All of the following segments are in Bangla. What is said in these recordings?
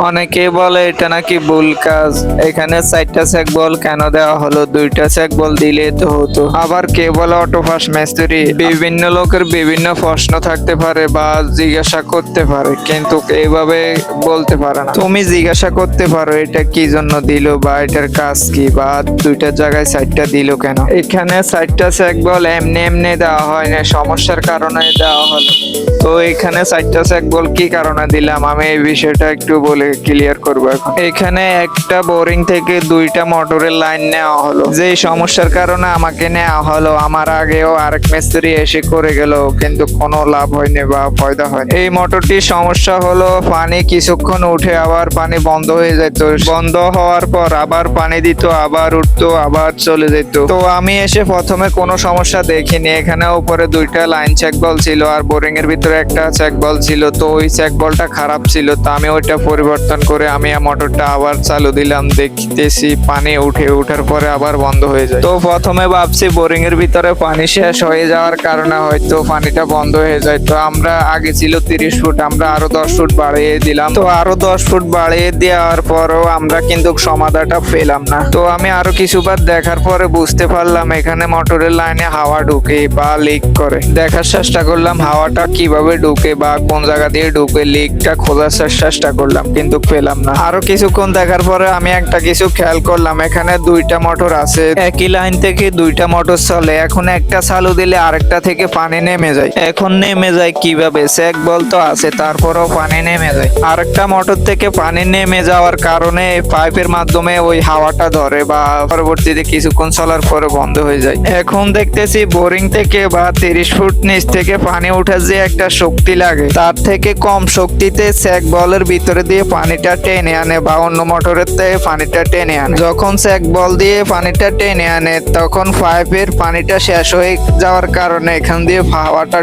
অনেকেই বলে এটা নাকি ভুল কাজ। এখানে 4টা চেক বল কেন দেওয়া হলো? 2টা চেক বল দিলে তো হতো। আবার কে বলে অটোপাস মিস্ত্রি? বিভিন্ন লোকের বিভিন্ন প্রশ্ন থাকতে পারে বা জিজ্ঞাসা করতে পারে, কিন্তু এইভাবে বলতে পারে না। তুমি জিজ্ঞাসা করতে পারো এটা কি জন্য দিল বা এটার কাজ কি, বা 2টার জায়গায় 4টা দিল কেন। এখানে 4টা চেক বল এমনি এমনি দেওয়া হয় না, সমস্যার কারণে দেওয়া হলো। তো এখানে 4টা চেক বল কি কারণে দিলাম আমি এই বিষয়টা একটু বলে ক্লিয়ার করবো এখন। এখানে একটা বোরিং থেকে 2টা মোটরের লাইন নেওয়া হলো, যে সমস্যার কারণে আমাকে নেওয়া হলো। আমার আগেও আরেক মিস্ত্রি এসে করে গেল, কিন্তু কোনো লাভ হয়নি বা ফায়দা হয়নি। এই মোটরটির সমস্যা হলো পানি কিছুক্ষণ উঠে আবার পানি বন্ধ হয়ে যেত, বন্ধ হওয়ার পর আবার পানি দিত, আবার উঠতো, আবার চলে যেত। তো আমি এসে প্রথমে কোনো সমস্যা দেখিনি। এখানে উপরে 2টা লাইন চেক বল ছিল আর বোরিং এর ভিতরে একটা চেক বল ছিল। তো ওই চেক বলটা খারাপ ছিল, তো আমি ওইটা পরিবর্তন করে আমি মোটরটা আবার চালু দিলাম। দেখতেছি পানি ওঠার পরে আবার বন্ধ হয়ে যায়। তো প্রথমে ভাবছি বোরিং এর ভিতরে পানি শেষ হয়ে যাওয়ার কারণে হয়তো পানিটা বন্ধ হয়ে যায়। তো আমরা আগে ছিল 30 ফুট, আমরা আরো 10 ফুট বাড়িয়ে দিলাম। তো আরো 10 ফুট বাড়িয়ে দেওয়ার পরও আমরা কিন্তু সমাধানটা পেলাম না। তো আমি আরো কিছুবার দেখার পরে বুঝতে পারলাম এখানে মোটরের লাইনে হাওয়া ঢুকে বা লিক করে। দেখার চেষ্টা করলাম হাওয়াটা কিভাবে ঢুকে বা কোন জায়গা দিয়ে ঢুকে, লিকটা খোঁজার চেষ্টা করলাম, কিন্তু পেলাম না। আরো কিছুক্ষণ দেখার পরে আমি একটা কিছু খেয়াল করলাম, এখানে 2টা মোটর আছে, একই লাইন থেকে 2টা মোটর চলে। এখন একটা চালু দিলে আরেকটা থেকে পানি নেমে যায়। এখন নেমে যায় কিভাবে? চেক বল তো আছে, তারপরেও পানি নেমে যায়। আরেকটা মোটর থেকে পানি নেমে যাওয়ার কারণে পাইপের মাধ্যমে ওই হাওয়াটা ধরে বা পরবর্তীতে কিছুক্ষণ চলার পরে বন্ধ হয়ে যায়। এখন দেখতেছি বোরিং থেকে বা 30 ফুট নিচ থেকে পানি ওঠার যে একটা শক্তি লাগে, তার থেকে কম শক্তিতে চেক বলের ভিতরে দিয়ে পানিটা টেনে আনে বা অন্য মোটরের থেকে পানিটা টেনে আনে। যখন চেক বল দিয়ে পানিটা টেনে আনে তখন পাইপের পানিটা শেষ হয়ে যাওয়ার কারণে এখান দিয়ে হাওয়াটা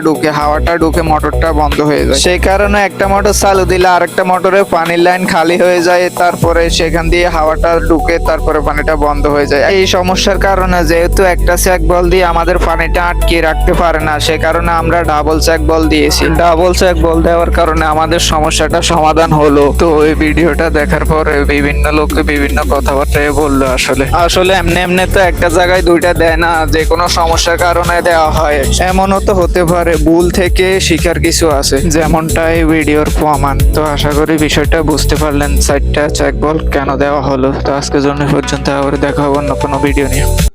ঢুকে মোটরটা বন্ধ হয়ে যায়। সেই কারণে একটা মোটর চালু দিলে আরেকটা মোটরে পানির লাইন খালি হয়ে যায়, তারপরে সেখান দিয়ে হাওয়াটা ঢুকে তারপরে পানিটা বন্ধ হয়ে যায়। এই সমস্যার কারণে যেহেতু একটা চেক বল দিয়ে আমাদের পানিটা আটকে রাখতে পারে না, সে কারণে আমরা ডাবল চেক বল দিয়েছি। ডাবল চেক বল দেওয়ার কারণে আমাদের সমস্যাটা সমাধান হলো। তো ওই ভিডিওটা দেখার পরে বিভিন্ন লোকে বিভিন্ন কথাবার্তা বললো। আসলে এমনি এমনি তো একটা জায়গায় 2টা দেয় না, যে কোনো সমস্যার কারণে দেওয়া হয়। এমনও তো হতে পারে ভুল থেকে শিখার কিছু আছে, যেমনটা এই ভিডিওর প্রমাণ। তো আশা করি বিষয়টা বুঝতে পারলেন 4টা চেক বল কেন দেওয়া হলো। তো আজকের জন্য পর্যন্ত, আবার দেখা হবে অন্য কোনো ভিডিও নিয়ে।